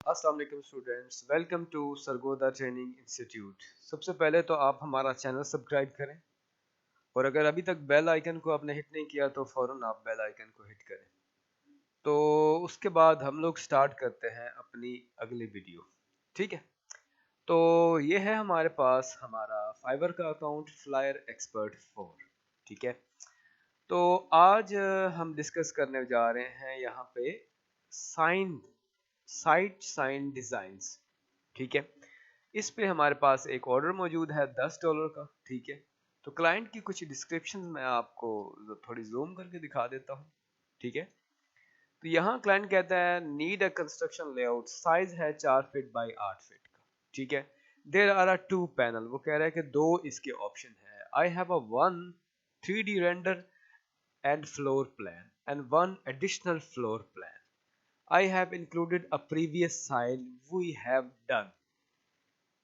अस्सलाम वालेकुम students, welcome to Sargodha training institute. सबसे पहले तो आप हमारा चैनल सब्सक्राइब करें और अगर अभी तक बेल आइकन को आपने हिट नहीं किया तो फ़ौरन आप बेल आइकन को हिट करें। तो उसके बाद हम लोग स्टार्ट करते हैं अपनी अगली वीडियो। ठीक है, तो ये है हमारे पास हमारा फाइवर का अकाउंट फ्लायर एक्सपर्ट 4। ठीक है, तो आज हम डिस्कस करने जा रहे हैं यहाँ पे साइन साइट साइन डिज़ाइंस। ठीक है, इस पे हमारे पास एक ऑर्डर मौजूद है $10 का। ठीक है, तो क्लाइंट की कुछ डिस्क्रिप्शन मैं आपको थोड़ी जूम करके दिखा देता हूँ। ठीक है, तो यहाँ क्लाइंट कहता है need a construction layout, size है 4 फीट बाई 8 फीट का। ठीक है, देर आर आर 2 पैनल, वो कह रहा है कि दो इसके ऑप्शन है। I have a one 3D render and floor plan and one additional floor plan. I have included a previous sign we have done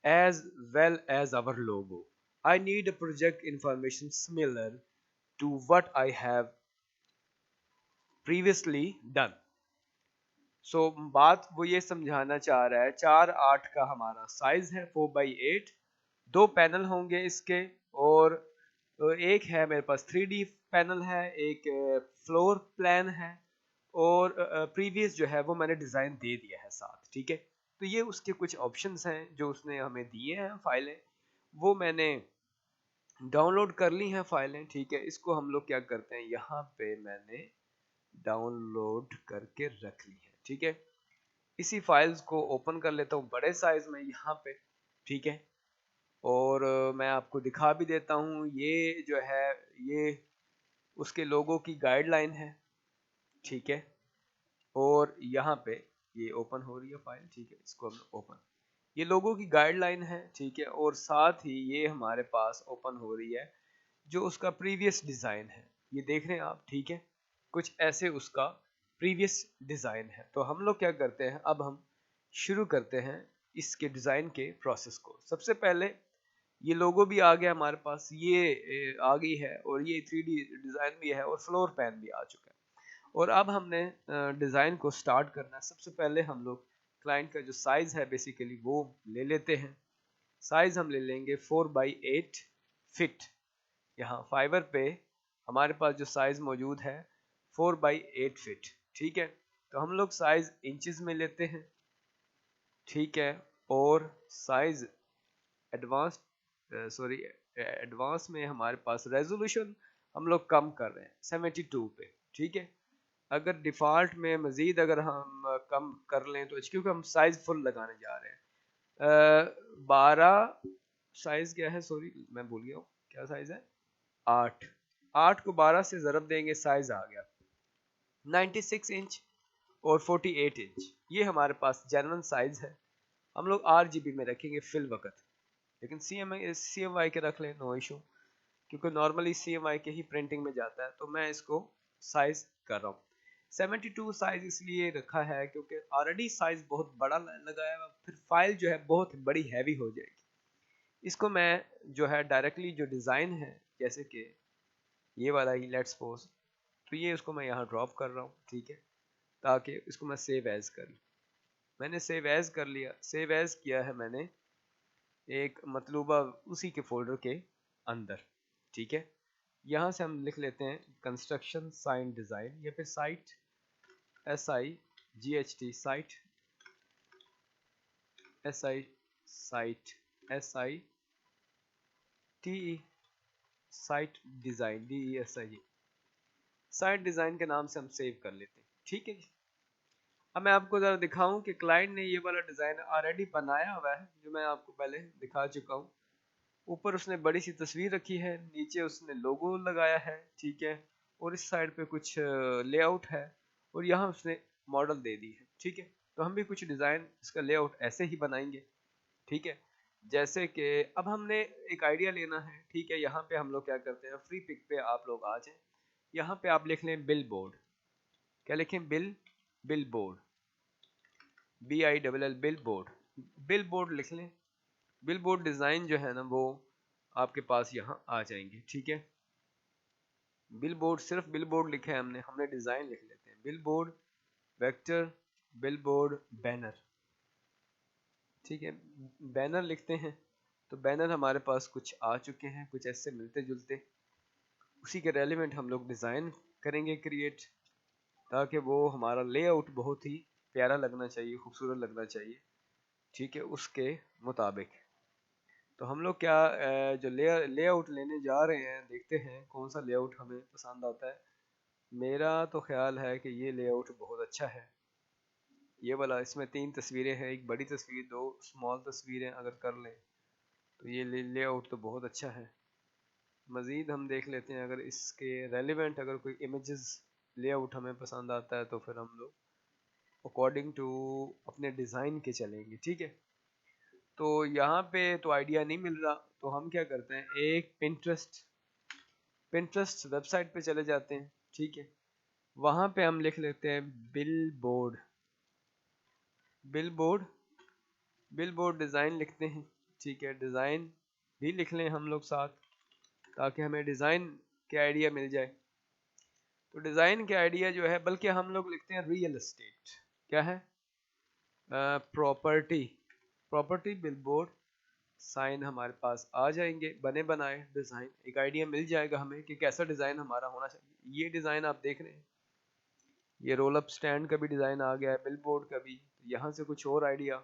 as well as our logo. I need a project information similar to what I have previously done. बात वो ये समझाना चाह रहा है, 4/8 का हमारा size है, 4/8, 2 पैनल होंगे इसके, और एक है मेरे पास 3D पैनल है, एक फ्लोर प्लान है, और प्रीवियस जो है वो मैंने डिज़ाइन दे दिया है साथ। ठीक है, तो ये उसके कुछ ऑप्शंस हैं जो उसने हमें दिए हैं, फाइलें वो मैंने डाउनलोड कर ली हैं फाइलें। ठीक है, इसको हम लोग क्या करते हैं, यहाँ पे मैंने डाउनलोड करके रख ली है। ठीक है, इसी फाइल्स को ओपन कर लेता हूँ बड़े साइज में यहाँ पे। ठीक है, और मैं आपको दिखा भी देता हूँ, ये जो है ये उसके लोगों की गाइडलाइन है। ठीक है, और यहाँ पे ये ओपन हो रही है फाइल। ठीक है, इसको हम ओपन, ये लोगों की गाइडलाइन है। ठीक है, और साथ ही ये हमारे पास ओपन हो रही है जो उसका प्रीवियस डिज़ाइन है, ये देख रहे हैं आप। ठीक है, कुछ ऐसे उसका प्रीवियस डिज़ाइन है। तो हम लोग क्या करते हैं, अब हम शुरू करते हैं इसके डिज़ाइन के प्रोसेस को। सबसे पहले ये लोगो भी आ गया हमारे पास, ये आ गई है, और ये 3D डिज़ाइन भी है, और फ्लोर पैन भी आ चुका है। और अब हमने डिज़ाइन को स्टार्ट करना है। सबसे पहले हम लोग क्लाइंट का जो साइज़ है बेसिकली वो ले लेते हैं। साइज़ हम ले लेंगे 4/8 फीट। यहाँ फाइवर पे हमारे पास जो साइज़ मौजूद है 4/8 फीट। ठीक है, तो हम लोग साइज़ इंचज़ में लेते हैं। ठीक है, और साइज़ एडवांस एडवांस में हमारे पास रेजोल्यूशन हम लोग कम कर रहे हैं 72 पे। ठीक है, अगर डिफ़ॉल्ट में मज़ीद अगर हम कम कर लें तो क्योंकि हम साइज़ फुल लगाने जा रहे हैं। 12 साइज़ क्या है, सॉरी मैं भूल गया हूँ, क्या साइज़ है, 8। 8 को 12 से ज़रब देंगे, साइज़ आ गया 96 इंच और 48 इंच। ये हमारे पास जनरल साइज़ है। हम लोग RGB में रखेंगे फिल वक्त, लेकिन CMY के रख लें, नो इशू, क्योंकि नॉर्मली CMY के ही प्रिंटिंग में जाता है। तो मैं इसको साइज कर रहा हूँ 72 साइज इसलिए रखा है क्योंकि ऑलरेडी साइज बहुत बड़ा लगाया है, फिर फाइल जो है बहुत बड़ी हैवी हो जाएगी। इसको मैं जो है डायरेक्टली जो डिज़ाइन है, जैसे कि ये वाला ही लेट्स सपोज, तो ये उसको मैं यहाँ ड्रॉप कर रहा हूँ। ठीक है, ताकि इसको मैं सेव एज कर लूँ। मैंने सेव एज कर लिया, सेव एज किया है मैंने एक मतलूबा उसी के फोल्डर के अंदर। ठीक है, यहाँ से हम लिख लेते हैं कंस्ट्रक्शन साइन डिज़ाइन, या फिर site SIGHT site site SITE site design DESIG site design के नाम से हम सेव कर लेते हैं। ठीक है जी, अब मैं आपको ज़रा दिखाऊं कि क्लाइंट ने ये वाला डिज़ाइन ऑलरेडी बनाया हुआ है, जो मैं आपको पहले दिखा चुका हूँ। ऊपर उसने बड़ी सी तस्वीर रखी है, नीचे उसने लोगो लगाया है। ठीक है, और इस साइड पे कुछ लेआउट है, और यहाँ उसने मॉडल दे दी है। ठीक है, तो हम भी कुछ डिज़ाइन इसका लेआउट ऐसे ही बनाएंगे। ठीक है, जैसे कि अब हमने एक आइडिया लेना है। ठीक है, यहाँ पे हम लोग क्या करते हैं, फ्री पिक पे आप लोग आ जाएं, यहाँ पे आप लिख लें बिल बोर्ड। क्या लिखें, bill board, BILL bill board, bill board लिख लें। बिल बोर्ड डिज़ाइन जो है ना वो आपके पास यहाँ आ जाएंगे। ठीक है, बिल बोर्ड, सिर्फ बिल बोर्ड लिखा है हमने डिज़ाइन लिख लेते हैं, bill board vector, bill board banner. ठीक है, बैनर लिखते हैं। तो बैनर हमारे पास कुछ आ चुके हैं, कुछ ऐसे मिलते जुलते, उसी के रेलिवेंट हम लोग डिज़ाइन करेंगे क्रिएट, ताकि वो हमारा लेआउट बहुत ही प्यारा लगना चाहिए, खूबसूरत लगना चाहिए, ठीक है, उसके मुताबिक। तो हम लोग क्या जो लेआउट लेने जा रहे हैं, देखते हैं कौन सा लेआउट हमें पसंद आता है। मेरा तो ख्याल है कि ये लेआउट बहुत अच्छा है, ये वाला। इसमें 3 तस्वीरें हैं, एक बड़ी तस्वीर, 2 स्मॉल तस्वीरें अगर कर लें तो ये लेआउट तो बहुत अच्छा है। मज़ीद हम देख लेते हैं, अगर इसके रेलिवेंट अगर कोई इमेजेस लेआउट हमें पसंद आता है तो फिर हम लोग अकॉर्डिंग टू अपने डिज़ाइन के चलेंगे, ठीक है। तो यहाँ पे तो आइडिया नहीं मिल रहा, तो हम क्या करते हैं, एक पिंटरेस्ट वेबसाइट पे चले जाते हैं, ठीक है। वहाँ पे हम लिख लेते हैं बिल बोर्ड डिज़ाइन लिखते हैं, ठीक है। डिज़ाइन भी लिख लें हम लोग साथ, ताकि हमें डिज़ाइन के आइडिया मिल जाए। तो डिज़ाइन के आइडिया जो है, बल्कि हम लोग लिखते हैं रियल एस्टेट, क्या है, प्रॉपर्टी बिलबोर्ड साइन हमारे पास आ जाएंगे, बने बनाए डिज़ाइन, एक आइडिया मिल जाएगा हमें कि कैसा डिज़ाइन हमारा होना चाहिए। ये डिज़ाइन आप देख रहे हैं, ये रोल अप स्टैंड का भी डिज़ाइन आ गया है, बिलबोर्ड का भी। यहाँ से कुछ और आइडिया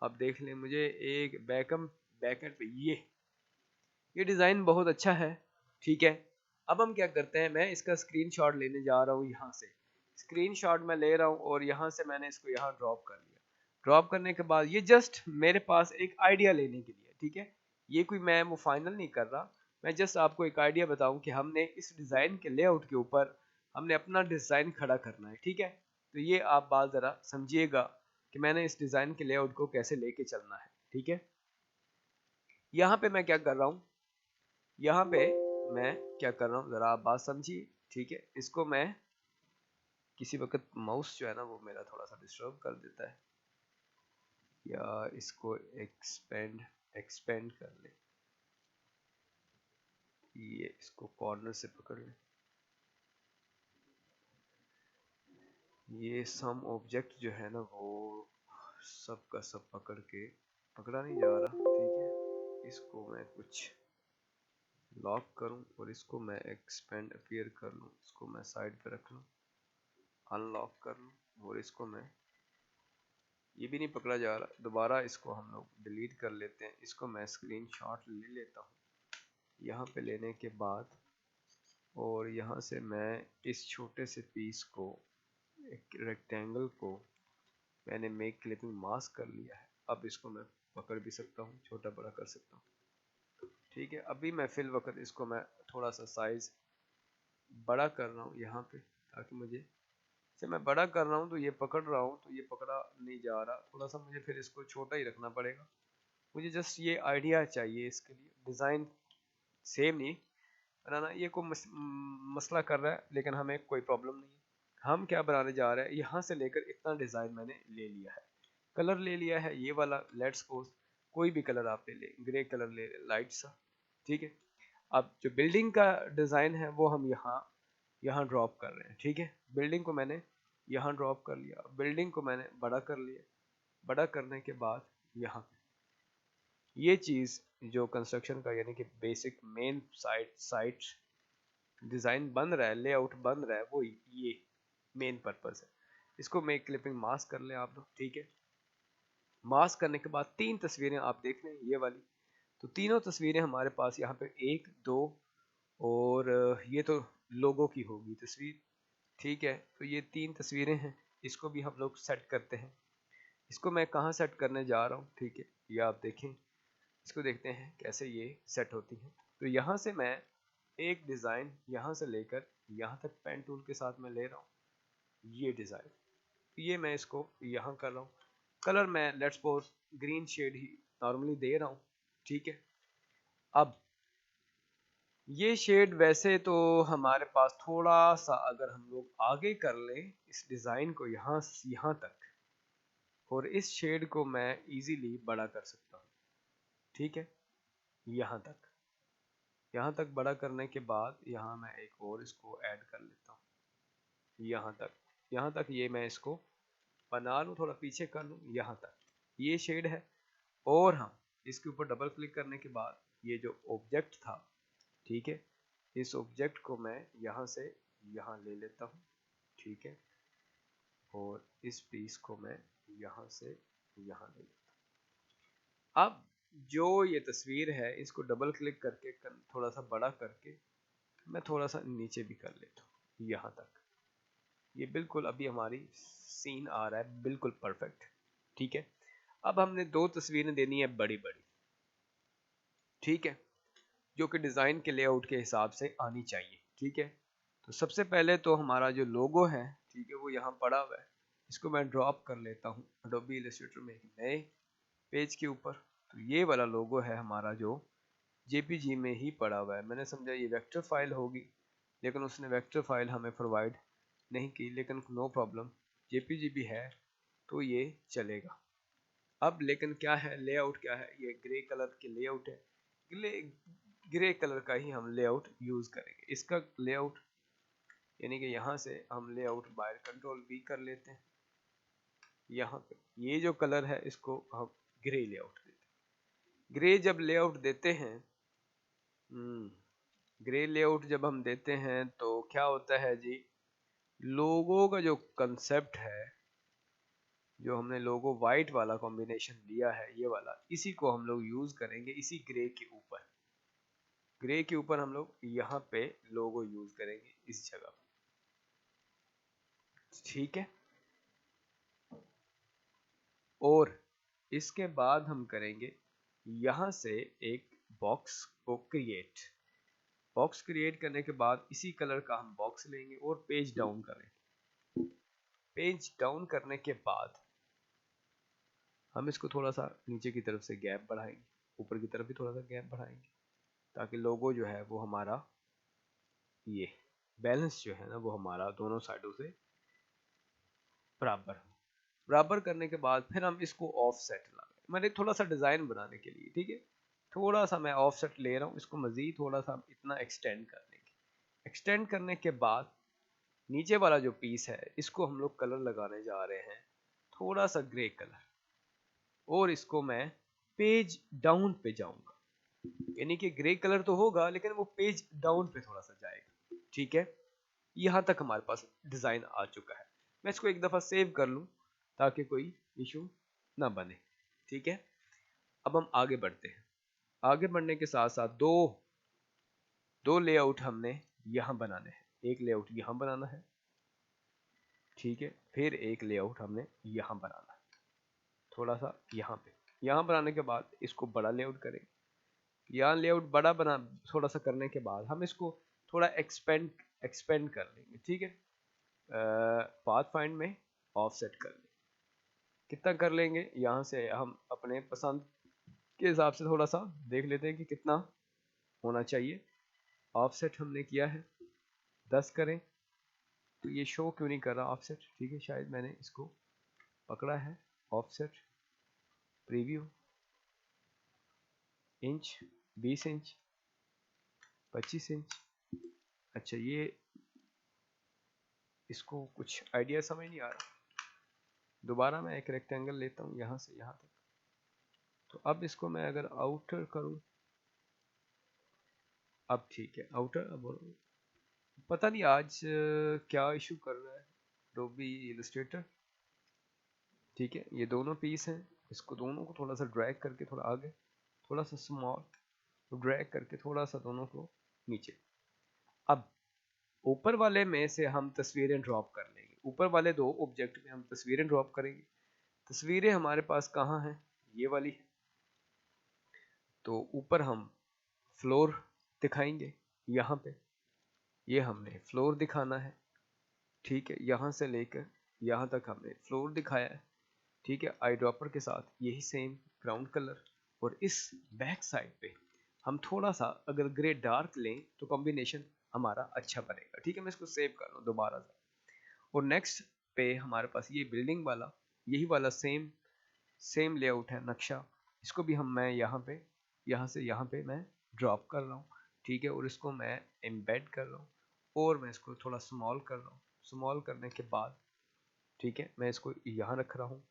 आप देख लें, मुझे एक बैकएंड पे ये डिज़ाइन बहुत अच्छा है, ठीक है। अब हम क्या करते हैं, मैं इसका स्क्रीनशॉट लेने जा रहा हूँ, यहाँ से स्क्रीनशॉट मैं ले रहा हूँ और यहाँ से मैंने इसको यहाँ ड्रॉप कर लिया। ड्रॉप करने के बाद ये जस्ट मेरे पास एक आइडिया लेने के लिए, ठीक है, ये कोई मैं वो फाइनल नहीं कर रहा, मैं जस्ट आपको एक आइडिया बताऊं कि हमने इस डिज़ाइन के लेआउट के ऊपर हमने अपना डिज़ाइन खड़ा करना है, ठीक है। तो ये आप बात ज़रा समझिएगा कि मैंने इस डिज़ाइन के लेआउट को कैसे लेके चलना है, ठीक है। यहाँ पे मैं क्या कर रहा हूँ, यहाँ पे मैं क्या कर रहा हूँ, ज़रा आप बात समझिए, ठीक है। इसको मैं किसी वक्त माउस जो है ना वो मेरा थोड़ा सा डिस्टर्ब कर देता है, या इसको एक्सपेंड कर ले, ये इसको कॉर्नर से पकड़ ले, ये सम ऑब्जेक्ट जो है ना वो सब का सब पकड़ा नहीं जा रहा, ठीक है। इसको मैं कुछ लॉक करूं और इसको मैं एक्सपेंड अपीयर कर लूं, इसको मैं साइड पे रख लूं, अनलॉक कर लूं, और इसको मैं, ये भी नहीं पकड़ा जा रहा, दोबारा इसको हम लोग डिलीट कर लेते हैं। इसको मैं स्क्रीनशॉट ले लेता हूँ यहाँ पे लेने के बाद, और यहाँ से मैं इस छोटे से पीस को, एक रेक्टेंगल को मैंने मेक क्लिपिंग मास्क कर लिया है। अब इसको मैं पकड़ भी सकता हूँ, छोटा बड़ा कर सकता हूँ, ठीक है। अभी मैं फिल वक्त इसको मैं थोड़ा सा साइज बड़ा कर रहा हूँ यहाँ पे, ताकि मुझे से मैं बड़ा कर रहा हूँ तो ये पकड़ रहा हूँ, तो ये पकड़ा नहीं जा रहा, थोड़ा सा मुझे फिर इसको छोटा ही रखना पड़ेगा। मुझे जस्ट ये आइडिया चाहिए, इसके लिए डिज़ाइन सेम नहीं बनाना, ये कोई मसला कर रहा है, लेकिन हमें कोई प्रॉब्लम नहीं है। हम क्या बनाने जा रहे हैं, यहाँ से लेकर इतना डिज़ाइन मैंने ले लिया है, कलर ले लिया है ये वाला, लेट्स सपोज कोई भी कलर आप ले लें, ग्रे कलर ले लें लाइट सा, ठीक है। अब जो बिल्डिंग का डिज़ाइन है वो हम यहाँ यहाँ ड्रॉप कर रहे हैं, ठीक है। बिल्डिंग को मैंने यहाँ ड्रॉप कर लिया, बिल्डिंग को मैंने बड़ा कर लिया, बड़ा करने के बाद यहाँ ये चीज़ जो कंस्ट्रक्शन का यानी कि बेसिक मेन साइट डिज़ाइन बन रहा है, लेआउट बन रहा है, वो ये मेन पर्पस है। इसको मैं क्लिपिंग मास्क कर लें आप लोग, ठीक है। मास्क करने के बाद 3 तस्वीरें आप देख लें, ये वाली, तो तीनों तस्वीरें हमारे पास यहाँ पे 1 2 और ये तो लोगों की होगी तस्वीर, ठीक है। तो ये 3 तस्वीरें हैं, इसको भी हम लोग सेट करते हैं। इसको मैं कहाँ सेट करने जा रहा हूँ, ठीक है, ये आप देखें, इसको देखते हैं कैसे ये सेट होती है। तो यहाँ से मैं एक डिज़ाइन यहाँ से लेकर यहाँ तक पेन टूल के साथ मैं ले रहा हूँ, ये डिज़ाइन, ये मैं इसको यहाँ कर रहा हूँ, कलर मैं लेट्स सपोज ग्रीन शेड ही नॉर्मली दे रहा हूँ, ठीक है। अब ये शेड वैसे तो हमारे पास थोड़ा सा अगर हम लोग आगे कर लें इस डिज़ाइन को यहाँ तक, और इस शेड को मैं इजीली बड़ा कर सकता हूँ, ठीक है। यहाँ तक बड़ा करने के बाद यहाँ मैं एक और इसको ऐड कर लेता हूँ, यहाँ तक ये मैं इसको बना लूँ, थोड़ा पीछे कर लूँ यहाँ तक, ये शेड है। और हम इसके ऊपर डबल क्लिक करने के बाद ये जो ऑब्जेक्ट था, ठीक है, इस ऑब्जेक्ट को मैं यहाँ से यहाँ ले लेता हूँ, ठीक है, और इस पीस को मैं यहाँ से यहाँ ले लेता हूँ। अब जो ये तस्वीर है इसको डबल क्लिक करके थोड़ा सा बड़ा करके मैं थोड़ा सा नीचे भी कर लेता हूँ यहाँ तक। ये बिल्कुल अभी हमारी सीन आ रहा है बिल्कुल परफेक्ट, ठीक है। अब हमने दो तस्वीरें देनी है बड़ी बड़ी, ठीक है, जो कि डिज़ाइन के लेआउट के हिसाब से आनी चाहिए, ठीक है। तो सबसे पहले तो हमारा जो लोगो है, ठीक है, वो यहाँ पड़ा हुआ है, इसको मैं ड्रॉप कर लेता हूँ अडोबी इलस्ट्रेटर में एक नए पेज के ऊपर। तो ये वाला लोगो है हमारा जो जेपीजी में ही पड़ा हुआ है। मैंने समझा ये वेक्टर फाइल होगी, लेकिन उसने वेक्टर फाइल हमें प्रोवाइड नहीं की, लेकिन नो प्रॉब्लम, जेपीजी भी है तो ये चलेगा। अब लेकिन क्या है, लेआउट क्या है, ये ग्रे कलर के लेआउट है, ग्रे कलर का ही हम लेआउट यूज करेंगे। इसका लेआउट यानी कि यहाँ से हम लेआउट बाय कंट्रोल V कर लेते हैं। यहाँ पे ये जो कलर है इसको हम ग्रे लेआउट देते हैं। ग्रे जब लेआउट देते हैं, ग्रे लेआउट जब हम देते हैं तो क्या होता है जी, लोगों का जो कंसेप्ट है, जो हमने लोगो वाइट वाला कॉम्बिनेशन लिया है ये वाला, इसी को हम लोग यूज करेंगे इसी ग्रे के ऊपर। ग्रे के ऊपर हम लोग यहाँ पे लोगो यूज करेंगे इस जगह, ठीक है। और इसके बाद हम करेंगे यहाँ से एक बॉक्स को क्रिएट। बॉक्स क्रिएट करने के बाद इसी कलर का हम बॉक्स लेंगे और पेज डाउन करेंगे। पेज डाउन करने के बाद हम इसको थोड़ा सा नीचे की तरफ से गैप बढ़ाएंगे, ऊपर की तरफ भी थोड़ा सा गैप बढ़ाएंगे, ताकि लोगो जो है वो हमारा ये बैलेंस जो है ना वो हमारा दोनों साइडों से बराबर हो। बराबर करने के बाद फिर हम इसको ऑफसेट ला रहे हैं, मैंने थोड़ा सा डिज़ाइन बनाने के लिए, ठीक है, थोड़ा सा मैं ऑफसेट ले रहा हूँ, इसको मज़ीद थोड़ा सा इतना एक्सटेंड कर लेंगे। एक्सटेंड करने के बाद नीचे वाला जो पीस है इसको हम लोग कलर लगाने जा रहे हैं, थोड़ा सा ग्रे कलर, और इसको मैं पेज डाउन पे जाऊंगा, यानी कि ग्रे कलर तो होगा लेकिन वो पेज डाउन पे थोड़ा सा जाएगा, ठीक है। यहाँ तक हमारे पास डिज़ाइन आ चुका है। मैं इसको एक दफ़ा सेव कर लूँ ताकि कोई इशू ना बने, ठीक है। अब हम आगे बढ़ते हैं। आगे बढ़ने के साथ साथ दो लेआउट हमने यहाँ बनाने हैं, एक लेआउट यहाँ बनाना है, ठीक है, फिर एक लेआउट हमने यहाँ बनाना है, थोड़ा सा यहाँ पे। यहाँ बनाने के बाद इसको बड़ा लेआउट करेंगे। यहाँ लेआउट बड़ा बना थोड़ा सा करने के बाद हम इसको थोड़ा एक्सपेंड कर लेंगे, ठीक है। पाथ फाइंड में ऑफसेट कर लेंगे, कितना कर लेंगे, यहाँ से हम अपने पसंद के हिसाब से थोड़ा सा देख लेते हैं कि कितना होना चाहिए। ऑफसेट हमने किया है 10 करें, तो ये शो क्यों नहीं कर रहा ऑफसेट, ठीक है, शायद मैंने इसको पकड़ा है। Offset preview inch 20 inch 25 inch, अच्छा ये इसको कुछ आइडिया समझ नहीं आ रहा। दोबारा मैं एक रेक्टेंगल लेता हूँ यहाँ से यहाँ तक। तो अब इसको मैं अगर आउटर करूँ, अब ठीक है आउटर। अब पता नहीं आज क्या इशू कर रहा है अडोबी इलस्ट्रेटर, ठीक है। ये दोनों पीस हैं, इसको दोनों को थोड़ा सा ड्रैग करके थोड़ा आगे, थोड़ा सा स्मॉल ड्रैग करके थोड़ा सा दोनों को नीचे। अब ऊपर वाले में से हम तस्वीरें ड्रॉप कर लेंगे, ऊपर वाले दो ऑब्जेक्ट में हम तस्वीरें ड्रॉप करेंगे। तस्वीरें हमारे पास कहाँ हैं, ये वाली है। तो ऊपर हम फ्लोर दिखाएंगे, यहाँ पे ये हमने फ्लोर दिखाना है, ठीक है। यहाँ से लेकर यहाँ तक हमने फ्लोर दिखाया है, ठीक है, आई ड्रॉपर के साथ यही सेम ग्राउंड कलर। और इस बैक साइड पे हम थोड़ा सा अगर ग्रे डार्क लें तो कॉम्बिनेशन हमारा अच्छा बनेगा, ठीक है। मैं इसको सेव कर लूँ दोबारा से, और नेक्स्ट पे हमारे पास ये बिल्डिंग वाला यही वाला सेम लेआउट है, नक्शा। इसको भी मैं यहाँ से यहाँ पे मैं ड्रॉप कर रहा हूँ, ठीक है, और इसको मैं एम्बेड कर रहा हूँ, और मैं इसको थोड़ा स्मॉल कर रहा हूँ। स्मॉल करने के बाद, ठीक है, मैं इसको यहाँ रख रहा हूँ,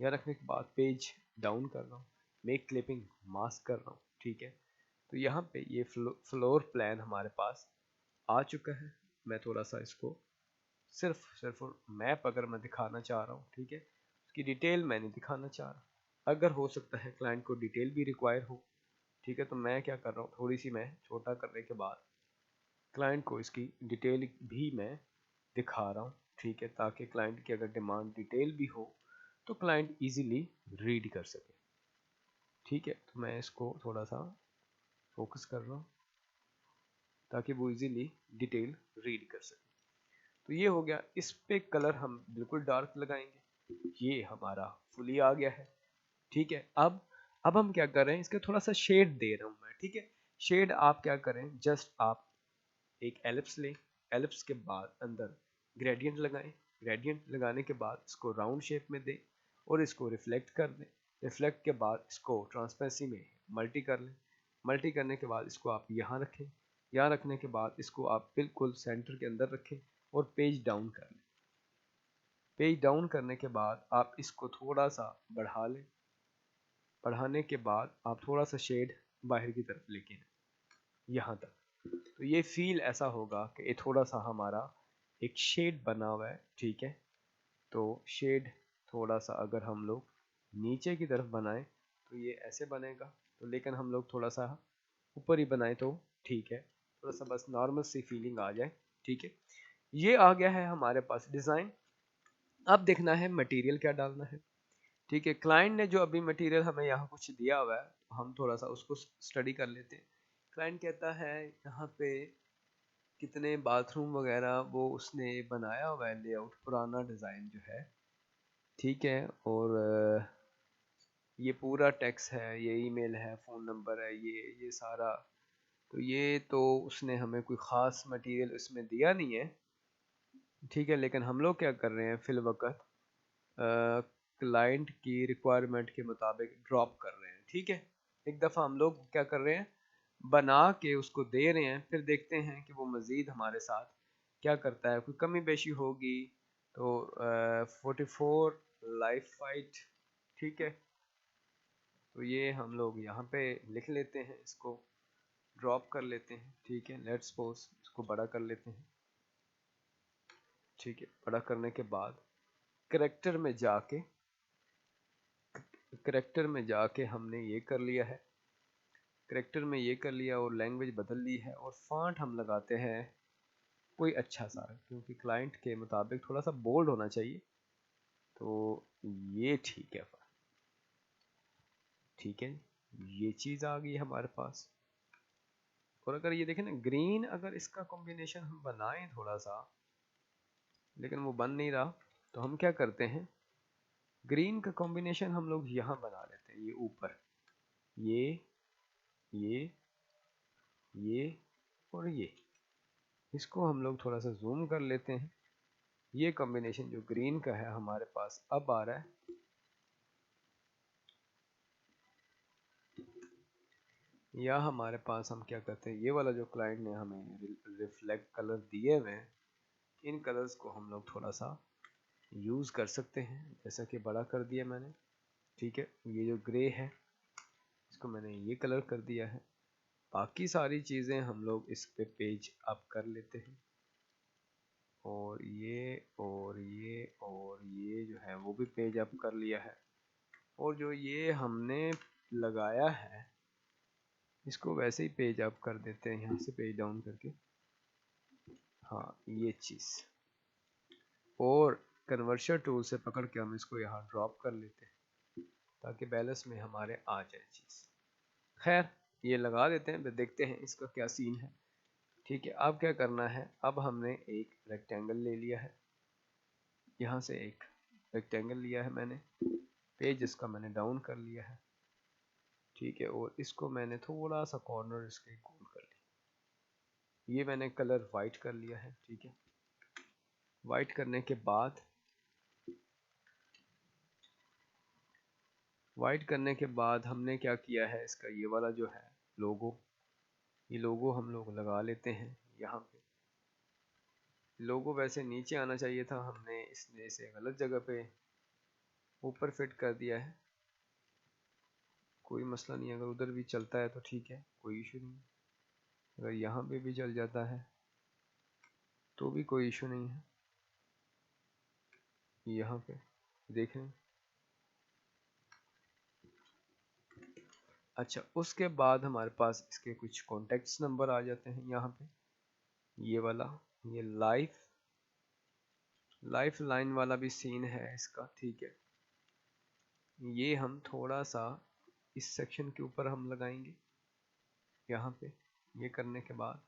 यहाँ रखने के बाद पेज डाउन कर रहा हूँ, मेक क्लिपिंग मास्क कर रहा हूँ, ठीक है। तो यहाँ पे ये फ्लोर प्लान हमारे पास आ चुका है। मैं थोड़ा सा इसको सिर्फ मैप अगर मैं दिखाना चाह रहा हूँ, ठीक है, उसकी डिटेल मैं नहीं दिखाना चाह रहा। अगर हो सकता है क्लाइंट को डिटेल भी रिक्वायर हो, ठीक है, तो मैं क्या कर रहा हूँ, थोड़ी सी मैं छोटा करने के बाद क्लाइंट को इसकी डिटेल भी मैं दिखा रहा हूँ, ठीक है, ताकि क्लाइंट की अगर डिमांड डिटेल भी हो तो क्लाइंट इजीली रीड कर सके, ठीक है। तो मैं इसको थोड़ा सा फोकस कर रहा हूँ ताकि वो इजीली डिटेल रीड कर सके। तो ये हो गया। इस पे कलर हम बिल्कुल डार्क लगाएंगे, ये हमारा फुली आ गया है, ठीक है। अब हम क्या कर रहे हैं, इसका थोड़ा सा शेड दे रहा हूँ मैं, ठीक है। शेड आप क्या करें, जस्ट आप एक एलिप्स लें, एलिप्स के बाद अंदर ग्रेडियंट लगाएं, ग्रेडियंट लगाने के बाद इसको राउंड शेप में दें और इसको रिफ्लेक्ट कर दें। रिफ्लेक्ट के बाद इसको ट्रांसपेरेंसी में मल्टी कर लें, मल्टी करने के बाद इसको आप यहाँ रखें, यहाँ रखने के बाद इसको आप बिल्कुल सेंटर के अंदर रखें और पेज डाउन कर लें। पेज डाउन करने के बाद आप इसको थोड़ा सा बढ़ा लें, बढ़ाने के बाद आप थोड़ा सा शेड बाहर की तरफ लेके आएं यहाँ तक। तो ये फील ऐसा होगा कि ये थोड़ा सा हमारा एक शेड बना हुआ है, ठीक है। तो शेड थोड़ा सा अगर हम लोग नीचे की तरफ बनाएं तो ये ऐसे बनेगा, तो लेकिन हम लोग थोड़ा सा ऊपर ही बनाए तो ठीक है, थोड़ा सा बस नॉर्मल सी फीलिंग आ जाए, ठीक है। ये आ गया है हमारे पास डिज़ाइन। अब देखना है मटेरियल क्या डालना है, ठीक है। क्लाइंट ने जो अभी मटेरियल हमें यहाँ कुछ दिया हुआ है, हम थोड़ा सा उसको स्टडी कर लेते हैं। क्लाइंट कहता है यहाँ पे कितने बाथरूम वगैरह वो उसने बनाया हुआ है, लेआउट पुराना डिज़ाइन जो है, ठीक है। और ये पूरा टेक्स्ट है, ये ईमेल है, फ़ोन नंबर है, ये सारा। तो ये तो उसने हमें कोई ख़ास मटेरियल इसमें दिया नहीं है, ठीक है। लेकिन हम लोग क्या कर रहे हैं, फिल वक्त क्लाइंट की रिक्वायरमेंट के मुताबिक ड्रॉप कर रहे हैं, ठीक है। एक दफ़ा हम लोग क्या कर रहे हैं, बना के उसको दे रहे हैं, फिर देखते हैं कि वो मज़ीद हमारे साथ क्या करता है। कोई कमी पेशी होगी तो 44 लाइफ फाइट, ठीक है। तो ये हम लोग यहाँ पे लिख लेते हैं, इसको ड्रॉप कर लेते हैं, ठीक है। लेट्स सपोज इसको बड़ा कर लेते हैं, ठीक है। बड़ा करने के बाद करेक्टर में जाके हमने ये कर लिया है, करेक्टर में ये कर लिया और लैंग्वेज बदल ली है, और फॉन्ट हम लगाते हैं कोई अच्छा सा, क्योंकि क्लाइंट के मुताबिक थोड़ा सा बोल्ड होना चाहिए। तो ये ठीक है, ठीक है। ये चीज़ आ गई हमारे पास। और अगर ये देखें ना, ग्रीन अगर इसका कॉम्बिनेशन हम बनाएं थोड़ा सा, लेकिन वो बन नहीं रहा, तो हम क्या करते हैं, ग्रीन का कॉम्बिनेशन हम लोग यहाँ बना लेते हैं, ये ऊपर, ये ये ये और ये, इसको हम लोग थोड़ा सा जूम कर लेते हैं। ये कॉम्बिनेशन जो ग्रीन का है हमारे पास अब आ रहा है। या हमारे पास हम क्या करते हैं, ये वाला जो क्लाइंट ने हमें रिफ्लेक्ट कलर दिए हुए हैं, इन कलर्स को हम लोग थोड़ा सा यूज़ कर सकते हैं, जैसा कि बड़ा कर दिया मैंने, ठीक है। ये जो ग्रे है इसको मैंने ये कलर कर दिया है। बाकी सारी चीज़ें हम लोग इस पे पेज अप कर लेते हैं, और ये जो है वो भी पेज अप कर लिया है। और जो ये हमने लगाया है इसको वैसे ही पेज अप कर देते हैं, यहाँ से पेज डाउन करके, हाँ ये चीज़। और कन्वर्शन टूल से पकड़ के हम इसको यहाँ ड्रॉप कर लेते हैं ताकि बैलेंस में हमारे आ जाए चीज़। खैर ये लगा देते हैं, फिर देखते हैं इसका क्या सीन है, ठीक है। अब क्या करना है, अब हमने एक रेक्टेंगल ले लिया है, यहाँ से एक रेक्टेंगल लिया है मैंने, पेज इसका मैंने डाउन कर लिया है, ठीक है। और इसको मैंने थोड़ा सा कॉर्नर इसके गोल कर लिया, ये मैंने कलर वाइट कर लिया है, ठीक है। वाइट करने के बाद हमने क्या किया है, इसका ये वाला जो है लोगो, ये लोगो हम लोग लगा लेते हैं यहाँ पे। लोगो वैसे नीचे आना चाहिए था, हमने इसने इसे गलत जगह पे ऊपर फिट कर दिया है, कोई मसला नहीं। अगर उधर भी चलता है तो ठीक है, कोई इशू नहीं। अगर यहाँ पे भी चल जाता है तो भी कोई इशू नहीं है। यहाँ पे देखें। अच्छा, उसके बाद हमारे पास इसके कुछ कॉन्टेक्ट्स नंबर आ जाते हैं यहाँ पे। ये वाला, ये लाइफ लाइन वाला भी सीन है इसका, ठीक है। ये हम थोड़ा सा इस सेक्शन के ऊपर हम लगाएंगे यहाँ पे। ये करने के बाद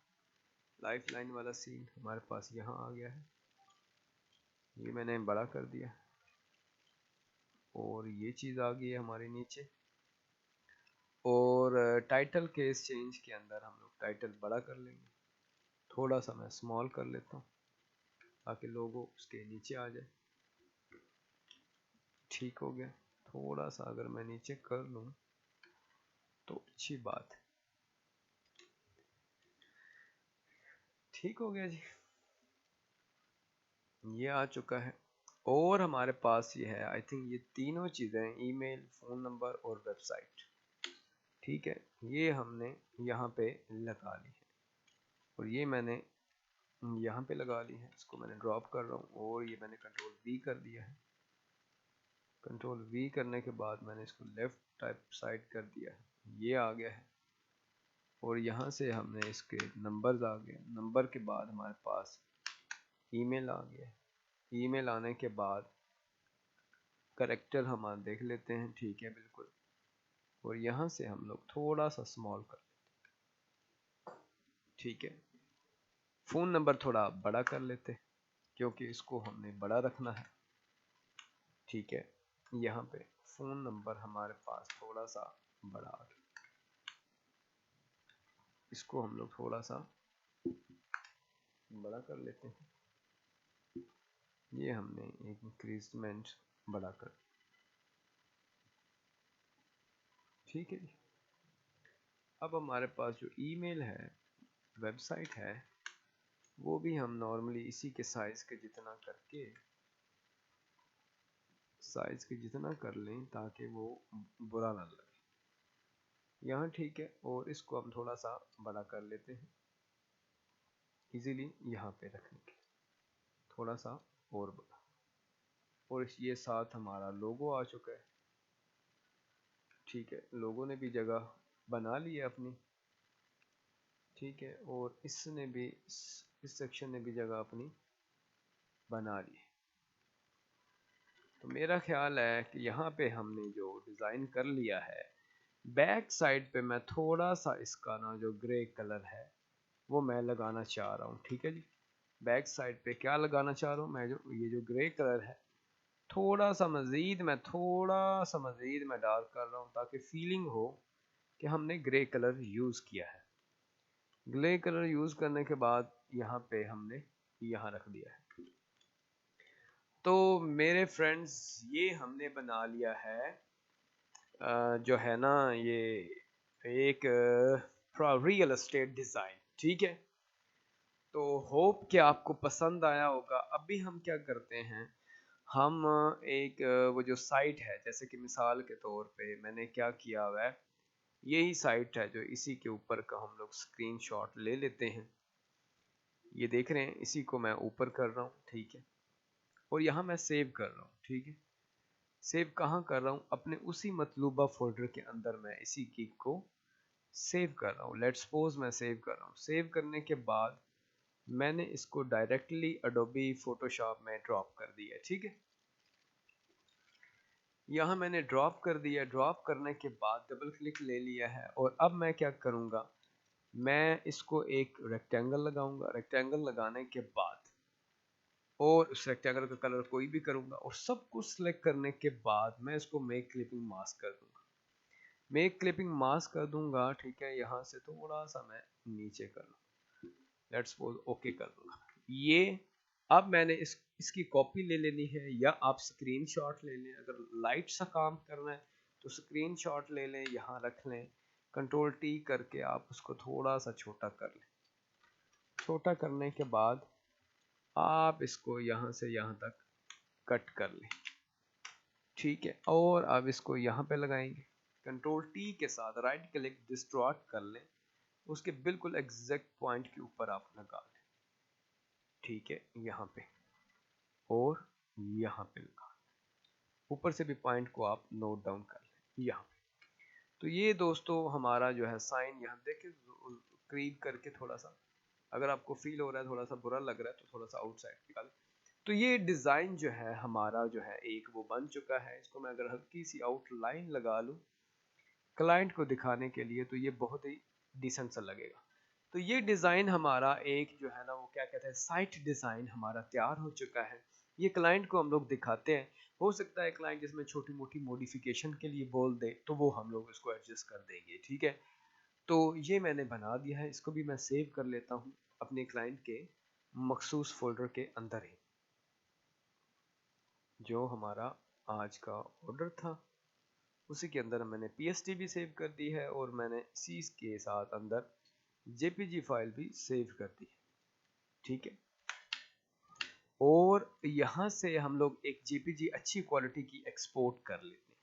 लाइफ लाइन वाला सीन हमारे पास यहाँ आ गया है। ये मैंने बड़ा कर दिया और ये चीज़ आ गई है हमारे नीचे। और टाइटल केस चेंज के अंदर हम लोग टाइटल बड़ा कर लेंगे। थोड़ा सा मैं स्मॉल कर लेता हूँ ताकि लोगो उसके नीचे आ जाए। ठीक हो गया। थोड़ा सा अगर मैं नीचे कर लूँ तो अच्छी बात है। ठीक हो गया जी, ये आ चुका है। और हमारे पास ये है, आई थिंक ये तीनों चीज़ें, ईमेल, फ़ोन नंबर और वेबसाइट, ठीक है, ये हमने यहाँ पे लगा ली है। और ये मैंने यहाँ पे लगा ली है। इसको मैंने ड्रॉप कर रहा हूँ और ये मैंने कंट्रोल वी कर दिया है। कंट्रोल वी करने के बाद मैंने इसको लेफ़्ट टाइप साइड कर दिया है। ये आ गया है। और यहाँ से हमने इसके नंबर्स आ गए। नंबर के बाद हमारे पास ईमेल आ गया। ईमेल आने के बाद करेक्टर हम देख लेते हैं, ठीक है, बिल्कुल। और यहाँ से हम लोग थोड़ा सा स्मॉल कर लेते हैं, ठीक है। फ़ोन नंबर थोड़ा बड़ा कर लेते हैं क्योंकि इसको हमने बड़ा रखना है, ठीक है। यहाँ पे फ़ोन नंबर हमारे पास थोड़ा सा बड़ा आ गया। इसको हम लोग थोड़ा सा बड़ा कर लेते हैं। ये हमने एक इंक्रीजमेंट बड़ा कर, ठीक है जी। अब हमारे पास जो ईमेल है, वेबसाइट है, वो भी हम नॉर्मली इसी के साइज़ के जितना करके कर लें ताकि वो बुरा ना लगे। यहाँ ठीक है। और इसको हम थोड़ा सा बड़ा कर लेते हैं इजीली यहाँ पे रखने के, थोड़ा सा और बड़ा। और ये साथ हमारा लोगो आ चुका है, ठीक है। लोगो ने भी जगह बना ली है अपनी, ठीक है। और इसने भी इस सेक्शन ने भी जगह अपनी बना ली है। तो मेरा ख्याल है कि यहाँ पे हमने जो डिज़ाइन कर लिया है, बैक साइड पे मैं थोड़ा सा इसका ना जो ग्रे कलर है वो मैं लगाना चाह रहा हूँ, ठीक है जी। बैक साइड पे क्या लगाना चाह रहा हूँ मैं, जो ये जो ग्रे कलर है थोड़ा सा मज़ीद मैं डार्क कर रहा हूँ ताकि फीलिंग हो कि हमने ग्रे कलर यूज़ किया है। ग्रे कलर यूज़ करने के बाद यहाँ पे हमने यहाँ रख दिया है। तो मेरे फ्रेंड्स, ये हमने बना लिया है जो है ना, ये एक रियल एस्टेट डिज़ाइन, ठीक है। तो होप कि आपको पसंद आया होगा। अभी हम क्या करते हैं, हम एक वो जो साइट है, जैसे कि मिसाल के तौर पे मैंने क्या किया हुआ है, यही साइट है जो इसी के ऊपर का हम लोग स्क्रीनशॉट ले लेते हैं। ये देख रहे हैं, इसी को मैं ऊपर कर रहा हूँ, ठीक है। और यहाँ मैं सेव कर रहा हूँ, ठीक है। सेव कहाँ कर रहा हूँ, अपने उसी मतलूबा फोल्डर के अंदर मैं इसी की को सेव कर रहा हूँ। लेट्स सपोज मैं सेव कर रहा हूँ। सेव करने के बाद मैंने इसको डायरेक्टली अडोबी फोटोशॉप में ड्रॉप कर दिया, ठीक है। यहाँ मैंने ड्रॉप कर दिया। ड्रॉप करने के बाद डबल क्लिक ले लिया है। और अब मैं क्या करूँगा, मैं इसको एक रेक्टेंगल लगाऊंगा। रेक्टेंगल लगाने के बाद और उस रेक्टेंगल का कलर कोई भी करूंगा और सब कुछ सिलेक्ट करने के बाद मैं इसको मेक क्लिपिंग मास्क कर दूंगा। मेक क्लिपिंग मास्क कर दूंगा, ठीक है। यहाँ से थोड़ा सा मैं नीचे कर लूँ, लेट्स सपोज ओके कर दूंगा। ये अब मैंने इसकी कॉपी ले लेनी है, या आप स्क्रीनशॉट ले लें। अगर लाइट सा काम करना है तो स्क्रीनशॉट ले लें, यहाँ रख लें। कंट्रोल टी करके आप उसको थोड़ा सा छोटा कर लें। छोटा करने के बाद आप इसको यहाँ से यहाँ तक कट कर लें। ठीक है, और अब इसको यहाँ पे लगाएंगे, कंट्रोल टी के साथ राइट क्लिक डिस्ट्रॉर्ट कर लें, उसके बिल्कुल एग्जैक्ट पॉइंट के ऊपर आप लगा लें। ठीक है, यहाँ पे और यहाँ पे लगा, ऊपर से भी पॉइंट को आप नोट डाउन कर लें यहाँ पे। तो ये दोस्तों हमारा जो है साइन, यहाँ देखें करीब करके थोड़ा सा, अगर आपको फील हो रहा है थोड़ा सा बुरा लग रहा है तो थोड़ा सा आउटसाइड निकालें। तो ये डिज़ाइन जो है हमारा जो है एक वो बन चुका है। इसको मैं अगर हल्की सी आउटलाइन लगा लूँ क्लाइंट को दिखाने के लिए तो ये बहुत ही डिसेंट सा लगेगा। तो ये डिज़ाइन हमारा एक जो है ना वो क्या कहते हैं साइट डिज़ाइन हमारा तैयार हो चुका है। ये क्लाइंट को हम लोग दिखाते हैं। हो सकता है क्लाइंट इसमें छोटी मोटी मॉडिफिकेशन के लिए बोल दे तो वो हम लोग इसको एडजस्ट कर देंगे। ठीक है, तो ये मैंने बना दिया है, इसको भी मैं सेव कर लेता हूँ अपने क्लाइंट के मखसूस फोल्डर के अंदर ही। जो हमारा आज का ऑर्डर था उसी के अंदर मैंने PST भी सेव कर दी है और मैंने इसी के साथ अंदर JPG फाइल भी सेव कर दी है। ठीक है, और यहाँ से हम लोग एक JPG अच्छी क्वालिटी की एक्सपोर्ट कर लेते हैं।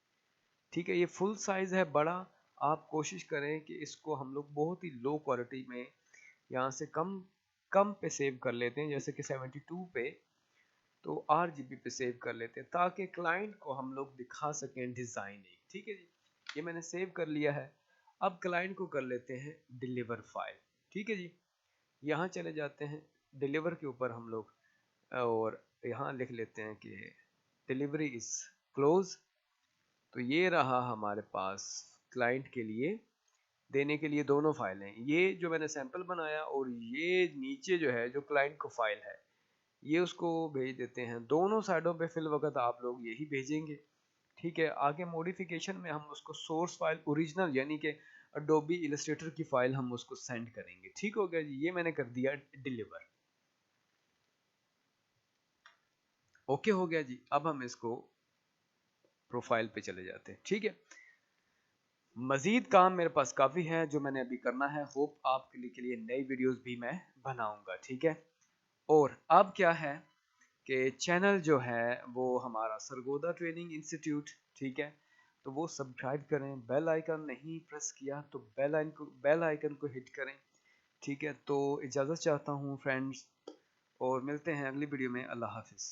ठीक है, ये फुल साइज है बड़ा, आप कोशिश करें कि इसको हम लोग बहुत ही लो क्वालिटी में यहाँ से कम कम पे सेव कर लेते हैं, जैसे कि 72 पे, तो RGB पे सेव कर लेते हैं ताकि क्लाइंट को हम लोग दिखा सकें डिज़ाइन एक। ठीक है जी, ये मैंने सेव कर लिया है। अब क्लाइंट को कर लेते हैं डिलीवर फाइल। ठीक है जी, यहाँ चले जाते हैं डिलीवर के ऊपर हम लोग, और यहाँ लिख लेते हैं कि डिलीवरी इज़ क्लोज। तो ये रहा हमारे पास क्लाइंट के लिए देने के लिए दोनों फाइलें, ये जो मैंने सैंपल बनाया और ये नीचे जो है जो क्लाइंट को फाइल है ये उसको भेज देते हैं। दोनों साइडों पे फिल वक्त आप लोग यही भेजेंगे। ठीक है, आगे मॉडिफिकेशन में हम उसको सोर्स फाइल ओरिजिनल यानी कि अडोबी इलस्ट्रेटर की फाइल हम उसको सेंड करेंगे। ठीक हो गया जी, ये मैंने कर दिया डिलीवर। ओके हो गया जी, अब हम इसको प्रोफाइल पे चले जाते हैं। ठीक है, मजीद काम मेरे पास काफ़ी है जो मैंने अभी करना है। होप आपके लिए नई वीडियोस भी मैं बनाऊंगा। ठीक है, और अब क्या है कि चैनल जो है वो हमारा सरगोदा ट्रेनिंग इंस्टीट्यूट। ठीक है, तो वो सब्सक्राइब करें, बेल आइकन नहीं प्रेस किया तो बेल आइकन को हिट करें। ठीक है, तो इजाज़त चाहता हूँ फ्रेंड्स, और मिलते हैं अगली वीडियो में। अल्लाह हाफिज़।